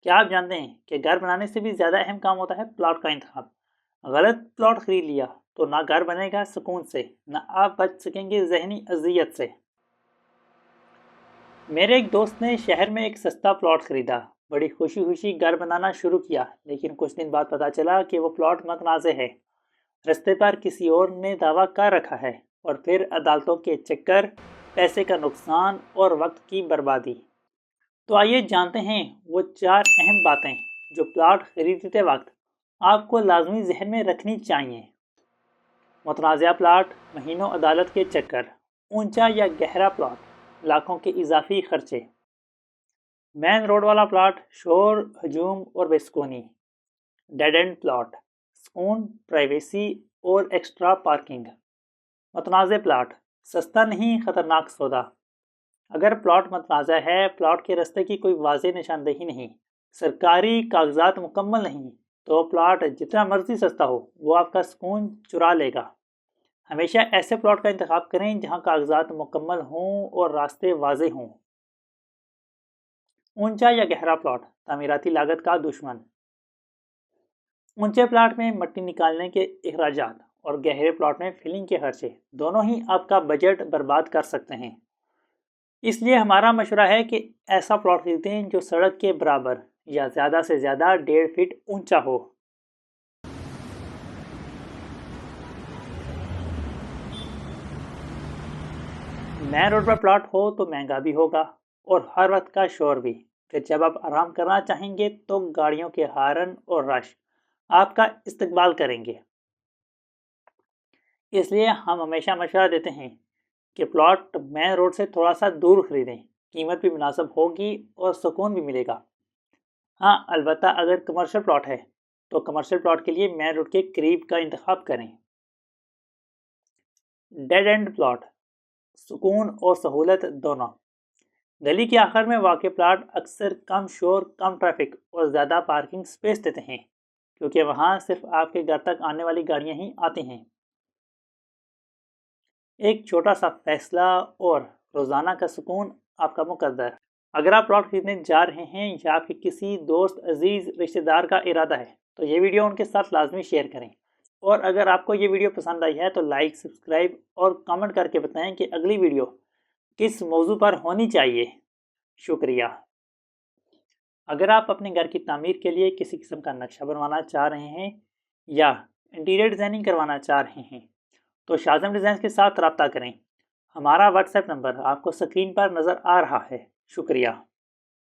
کیا آپ جانتے ہیں کہ گھر بنانے سے بھی زیادہ اہم کام ہوتا ہے پلاٹ کا انتخاب؟ غلط پلاٹ خرید لیا تو نہ گھر بنے گا سکون سے، نہ آپ بچ سکیں گے ذہنی اذیت سے۔ میرے ایک دوست نے شہر میں ایک سستا پلاٹ خریدا، بڑی خوشی خوشی گھر بنانا شروع کیا، لیکن کچھ دن بعد پتہ چلا کہ وہ پلاٹ متنازع ہے، رستے پر کسی اور نے دعویٰ کر رکھا ہے، اور پھر عدالتوں کے چکر، پیسے کا نقصان اور وقت کی بربادی۔ تو آئیے جانتے ہیں وہ 4 اہم باتیں جو پلاٹ خریدتے وقت آپ کو لازمی ذہن میں رکھنی چاہیے۔ متنازعہ پلاٹ، مہینوں عدالت کے چکر، اونچا یا گہرا پلاٹ، لاکھوں کے اضافی خرچے۔ مین روڈ والا پلاٹ، شور، ہجوم اور بے سکونی۔ ڈیڈ اینڈ پلاٹ، سکون، پرائیویسی اور ایکسٹرا پارکنگ۔ متنازع پلاٹ، سستا نہیں خطرناک سودا۔ اگر پلاٹ متنازع ہے، پلاٹ کے رستے کی کوئی واضح نشاندہی نہیں، سرکاری کاغذات مکمل نہیں، تو پلاٹ جتنا مرضی سستا ہو وہ آپ کا سکون چرا لے گا۔ ہمیشہ ایسے پلاٹ کا انتخاب کریں جہاں کاغذات مکمل ہوں اور راستے واضح ہوں۔ اونچا یا گہرا پلاٹ، تعمیراتی لاگت کا دشمن۔ اونچے پلاٹ میں مٹی نکالنے کے اخراجات اور گہرے پلاٹ میں فلنگ کے خرچے دونوں ہی آپ کا بجٹ برباد کر سکتے ہیں۔ اس لیے ہمارا مشورہ ہے کہ ایسا پلاٹ خریدیں جو سڑک کے برابر یا زیادہ سے زیادہ 1.5 فٹ اونچا ہو۔ مین روڈ پر پلاٹ ہو تو مہنگا بھی ہوگا اور ہر وقت کا شور بھی، پھر جب آپ آرام کرنا چاہیں گے تو گاڑیوں کے ہارن اور رش آپ کا استقبال کریں گے۔ اس لیے ہم ہمیشہ مشورہ دیتے ہیں کہ پلاٹ مین روڈ سے تھوڑا سا دور خریدیں، قیمت بھی مناسب ہوگی اور سکون بھی ملے گا۔ ہاں، البتہ اگر کمرشل پلاٹ ہے تو کمرشل پلاٹ کے لیے مین روڈ کے قریب کا انتخاب کریں۔ ڈیڈ اینڈ پلاٹ، سکون اور سہولت دونوں۔ گلی کے آخر میں واقع پلاٹ اکثر کم شور، کم ٹریفک اور زیادہ پارکنگ سپیس دیتے ہیں، کیونکہ وہاں صرف آپ کے گھر تک آنے والی گاڑیاں ہی آتی ہیں۔ ایک چھوٹا سا فیصلہ اور روزانہ کا سکون آپ کا مقدر۔ اگر آپ پلاٹ خریدنے جا رہے ہیں یا آپ کے کسی دوست، عزیز، رشتہ دار کا ارادہ ہے تو یہ ویڈیو ان کے ساتھ لازمی شیئر کریں، اور اگر آپ کو یہ ویڈیو پسند آئی ہے تو لائک، سبسکرائب اور کامنٹ کر کے بتائیں کہ اگلی ویڈیو کس موضوع پر ہونی چاہیے۔ شکریہ۔ اگر آپ اپنے گھر کی تعمیر کے لیے کسی قسم کا نقشہ بنوانا چاہ رہے ہیں یا انٹیریئر ڈیزائننگ کروانا چاہ رہے ہیں تو شاذم ڈیزائنز کے ساتھ رابطہ کریں۔ ہمارا واٹس ایپ نمبر آپ کو سکرین پر نظر آ رہا ہے۔ شکریہ۔